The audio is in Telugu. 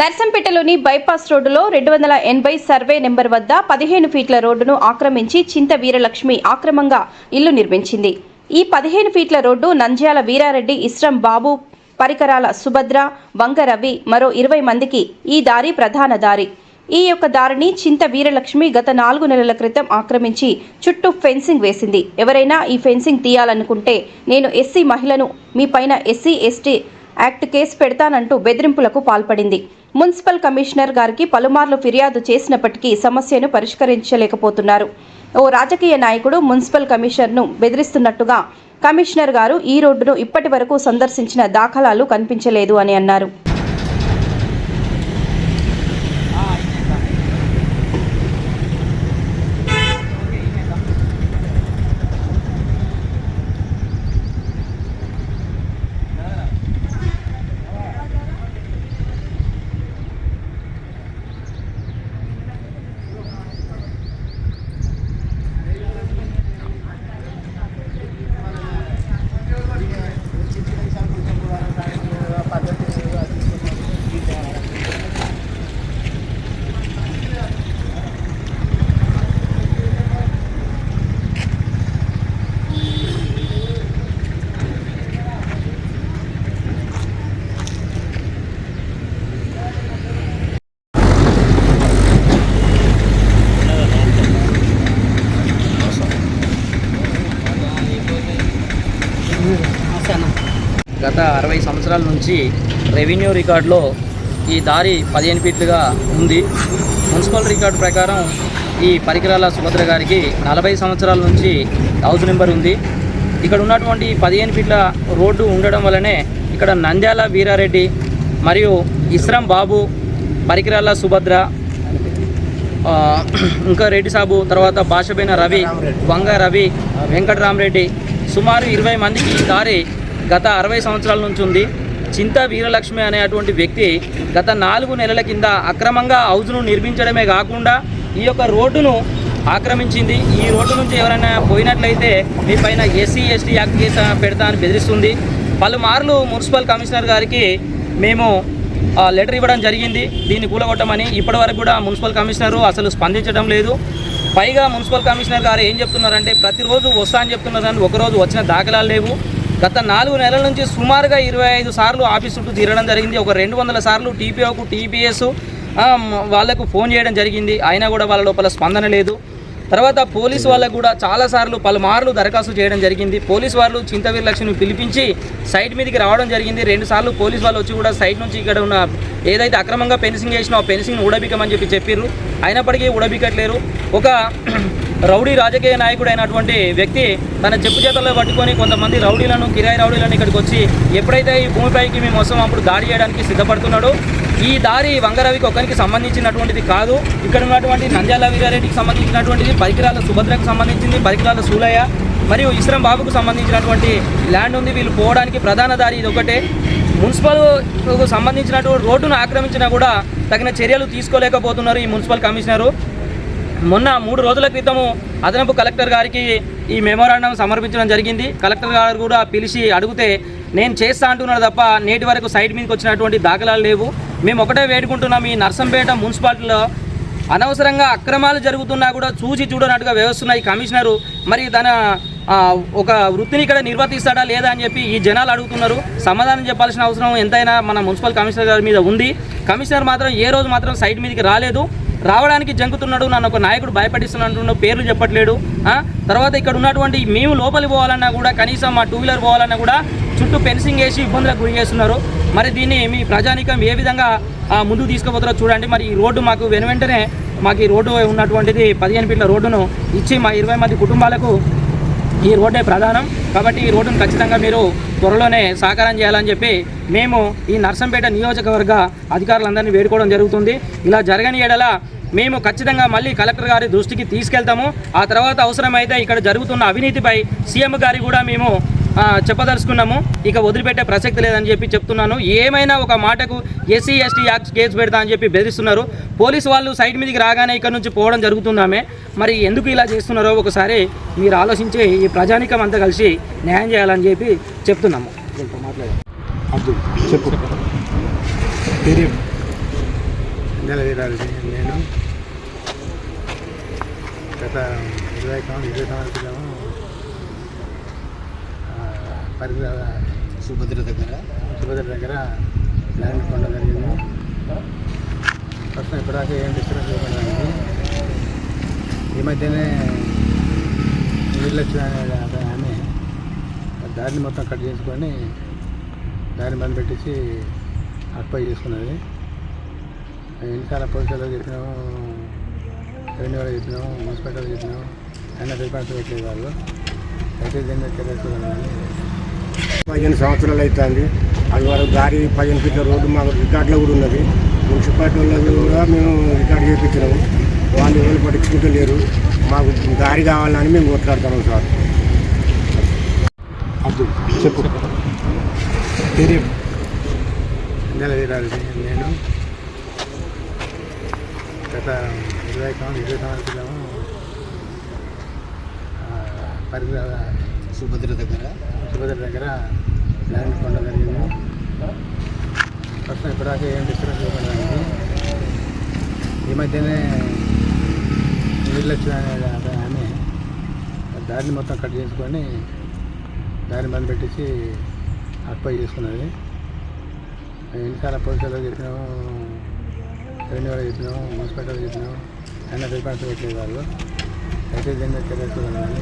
నర్సంపేటలోని బైపాస్ రోడ్డులో 280 సర్వే నెంబర్ వద్ద 15 ఫీట్ల రోడ్డును ఆక్రమించి చింత వీరలక్ష్మి ఆక్రమంగా ఇల్లు నిర్మించింది. ఈ 15 ఫీట్ల రోడ్డు నంద్యాల వీరారెడ్డి, ఇస్రం బాబు, పరికరాల సుభద్ర, వంగ రవి మరో 20 మందికి ఈ దారి ప్రధాన దారి. ఈ యొక్క దారిని చింత వీరలక్ష్మి గత 4 నెలల క్రితం ఆక్రమించి చుట్టూ ఫెన్సింగ్ వేసింది. ఎవరైనా ఈ ఫెన్సింగ్ తీయాలనుకుంటే నేను ఎస్సీ మహిళను, మీ పైన ఎస్సీ ఎస్టీ యాక్ట్ కేసు పెడతానంటూ బెదిరింపులకు పాల్పడింది. మున్సిపల్ కమిషనర్ గారికి పలుమార్లు ఫిర్యాదు చేసినప్పటికీ సమస్యను పరిష్కరించలేకపోతున్నారు. ఓ రాజకీయ నాయకుడు మున్సిపల్ కమిషనర్ను బెదిరిస్తున్నట్టుగా కమిషనర్ గారు ఈ రోడ్డును ఇప్పటి వరకు సందర్శించిన దాఖలాలు కనిపించలేదు అని అన్నారు. గత 60 సంవత్సరాల నుంచి రెవెన్యూ రికార్డులో ఈ దారి 15 ఫీట్లుగా ఉంది. మున్సిపల్ రికార్డు ప్రకారం ఈ పరికరాల సుభద్ర గారికి 40 సంవత్సరాల నుంచి హౌస్ నెంబర్ ఉంది. ఇక్కడ ఉన్నటువంటి 15 ఫీట్ల రోడ్డు ఉండడం వల్లనే ఇక్కడ నంద్యాల వీరారెడ్డి మరియు ఇస్రం బాబు, పరికరాల సుభద్ర, ఇంకా రెడ్డి సాబు, తర్వాత భాషబైన రవి, వంగ రవి, వెంకటరామరెడ్డి సుమారు 20 మందికి ఈ దారి గత 60 సంవత్సరాల నుంచి ఉంది. చింత వీరలక్ష్మి అనేటువంటి వ్యక్తి గత 4 నెలల కింద అక్రమంగా హౌజ్ను నిర్మించడమే కాకుండా ఈ యొక్క రోడ్డును ఆక్రమించింది. ఈ రోడ్డు నుంచి ఎవరైనా పోయినట్లయితే మీ పైన ఎస్సీ ఎస్టీ యాక్ట్ కేసు పెడతా అని బెదిరిస్తుంది. పలుమార్లు మున్సిపల్ కమిషనర్ గారికి మేము లెటర్ ఇవ్వడం జరిగింది దీన్ని కూలగొట్టమని. ఇప్పటివరకు కూడా మున్సిపల్ కమిషనరు అసలు స్పందించడం లేదు. పైగా మున్సిపల్ కమిషనర్ గారు ఏం చెప్తున్నారంటే ప్రతిరోజు వస్తా అని చెప్తున్నారు కానీ ఒకరోజు వచ్చిన దాఖలాలు లేవు. గత 4 నెలల నుంచి సుమారుగా 25 సార్లు ఆఫీస్ చుట్టూ తిరగడం జరిగింది. ఒక 200 సార్లు టీపీఓకు, టీపీఎస్ వాళ్ళకు ఫోన్ చేయడం జరిగింది. అయినా కూడా వాళ్ళ లోపల స్పందన లేదు. తర్వాత పోలీసు వాళ్ళకు కూడా చాలాసార్లు పలుమార్లు దరఖాస్తు చేయడం జరిగింది. పోలీసు వాళ్ళు చింత వీరలక్ష్మిని పిలిపించి సైట్ మీదకి రావడం జరిగింది. 2 సార్లు పోలీసు వాళ్ళు వచ్చి కూడా సైట్ నుంచి ఇక్కడ ఉన్న ఏదైతే అక్రమంగా ఫెన్సింగ్ చేసినా ఆ ఫెన్సింగ్ని ఉడబికమని చెప్పారు. అయినప్పటికీ ఉడబికట్లేరు. ఒక రౌడీ రాజకీయ నాయకుడు అయినటువంటి వ్యక్తి తన చెప్పు చేతల్లో పట్టుకొని కొంతమంది రౌడీలను, కిరాయి రౌడీలను ఇక్కడికి వచ్చి ఎప్పుడైతే ఈ భూమిపైకి మేము వస్తాం అప్పుడు దాడి చేయడానికి సిద్ధపడుతున్నాడు. ఈ దారి వంగరవికి ఒకరికి సంబంధించినటువంటిది కాదు. ఇక్కడ ఉన్నటువంటి నంద్యాల వీరారెడ్డికి సంబంధించినటువంటిది, పరికరాల సుభద్రకు సంబంధించింది, పరికరాల సూలయ్య మరియు ఇస్రం బాబుకు సంబంధించినటువంటి ల్యాండ్ ఉంది. వీళ్ళు పోవడానికి ప్రధాన దారి ఇది ఒకటే. మున్సిపల్కు సంబంధించినటువంటి రోడ్డును ఆక్రమించినా కూడా తగిన చర్యలు తీసుకోలేకపోతున్నారు ఈ మున్సిపల్ కమిషనరు. మొన్న 3 రోజుల క్రితము అదనపు కలెక్టర్ గారికి ఈ మెమోరాండం సమర్పించడం జరిగింది. కలెక్టర్ గారు కూడా పిలిచి అడిగితే నేను చేస్తా అంటున్నాను తప్ప నేటి వరకు సైట్ మీదకి వచ్చినటువంటి దాఖలాలు లేవు. మేము ఒకటే వేడుకుంటున్నాం, ఈ నర్సంపేట మున్సిపాలిటీలో అనవసరంగా అక్రమాలు జరుగుతున్నా కూడా చూసి చూడనట్టుగా వ్యవస్థ ఈ కమిషనరు మరి తన ఒక వృత్తిని ఇక్కడ నిర్వర్తిస్తాడా లేదా అని చెప్పి ఈ జనాలు అడుగుతున్నారు. సమాధానం చెప్పాల్సిన అవసరం ఎంతైనా మన మున్సిపల్ కమిషనర్ గారి మీద ఉంది. కమిషనర్ మాత్రం ఏ రోజు మాత్రం సైట్ మీదకి రాలేదు. రావడానికి జంకుతున్నాడు. నన్ను ఒక నాయకుడు భయపడిస్తున్నాడు, పేర్లు చెప్పట్లేడు. తర్వాత ఇక్కడ ఉన్నటువంటి మేము లోపలికి పోవాలన్నా కూడా, కనీసం మా 2 వీలర్ పోవాలన్నా కూడా చుట్టూ ఫెన్సింగ్ వేసి ఇబ్బందులకు గురి చేస్తున్నారు. మరి దీన్ని మీ ప్రజానీకం ఏ విధంగా ముందుకు తీసుకుపోతారో చూడండి. మరి ఈ రోడ్డు మాకు వెనువెంటనే మాకు ఈ రోడ్డు ఉన్నటువంటిది 15 ఫీట్ల రోడ్డును ఇచ్చి మా 20 మంది కుటుంబాలకు ఈ రోడ్డే ప్రధానం. కాబట్టి ఈ రోడ్డును ఖచ్చితంగా మీరు త్వరలోనే సాకారం చేయాలని చెప్పి మేము ఈ నర్సంపేట నియోజకవర్గ అధికారులందరినీ వేడుకోవడం జరుగుతుంది. ఇలా జరగని ఎడల మేము ఖచ్చితంగా మళ్ళీ కలెక్టర్ గారి దృష్టికి తీసుకెళ్తాము. ఆ తర్వాత అవసరమైతే ఇక్కడ జరుగుతున్న అవినీతిపై సీఎం గారికి కూడా మేము చెప్పదలుచుకున్నాము. ఇక వదిలిపెట్టే ప్రసక్తి లేదని చెప్పి చెప్తున్నాను. ఏమైనా ఒక మాటకు ఎస్సీ ఎస్టీ యాక్ట్ కేసు పెడతా అని చెప్పి బెదిరిస్తున్నారు. పోలీసు వాళ్ళు సైట్ మీదకి రాగానే ఇక్కడ నుంచి పోవడం జరుగుతుందామే. మరి ఎందుకు ఇలా చేస్తున్నారో ఒకసారి మీరు ఆలోచించి ఈ ప్రజానికం అంతా కలిసి న్యాయం చేయాలని చెప్పి చెప్తున్నాము. నెల వీరారెడ్డి. నేను గత 20 సంవత్సరాల క్రితం పరిసర సుభద్ర దగ్గర ల్యాండ్ కొనడం జరిగింది. ప్రస్తుతం ఇప్పటిదాకా ఏం డిస్టర్బెన్స్ ఇవ్వడానికి ఈ మధ్యనే వీరలక్ష్మి అనే ఆమె దారిని మొత్తం కట్ చేసుకొని దారిని బంద్ పెట్టించి అక్పై చేసుకున్నది. ఎన్నిసార్లు పోలీసులకు చెప్పినాము, రెవెన్యూ వాళ్ళకి చెప్పినాము, మున్సిపాలిటీకి చెప్పినాము, అయినా రికార్డ్స్ పెట్టలేదు వాళ్ళు. అయితే దీన్ని తెలియజేస్తున్నాను. 15 సంవత్సరాలు అవుతుంది. అది వరకు దారి 15 ఫీట్ల రోడ్డు మాకు రికార్డులో కూడా ఉన్నది. మున్సిపాలిటీ వాళ్ళకి కూడా మేము రికార్డు చేయించినాము. వాళ్ళు ఎవరు పట్టించుకుంటలేరు. మాకు దారి కావాలని మేము కొట్లాడుతున్నాం సార్. అబ్దుల్ చెప్పు. నెల వీరారెడ్డి. నేను గత 20 సంవత్సరాల క్రితం పరిసర సుభద్ర దగ్గర ల్యాండ్ కొనడం జరిగింది. ప్రస్తుతం ఇప్పటిదాకా ఏం డిస్టర్బెన్స్ ఇవ్వడానికి ఈ మధ్యనే వీరలక్ష్మి అనే ఆమె దారిని మొత్తం కట్ చేసుకొని దారిని బంద్ పెట్టించి అక్పై చేసుకున్నది. ఎన్నిసార్లు పోలీసులకు చెప్పినాము, రెవెన్యూ వాళ్ళకి చెప్పినాము, మున్సిపాలిటీకి చెప్పినాము, అయినా రికార్డ్స్ పెట్టలేదు వాళ్ళు. అయితే దీన్ని తెలియజేస్తున్నాను.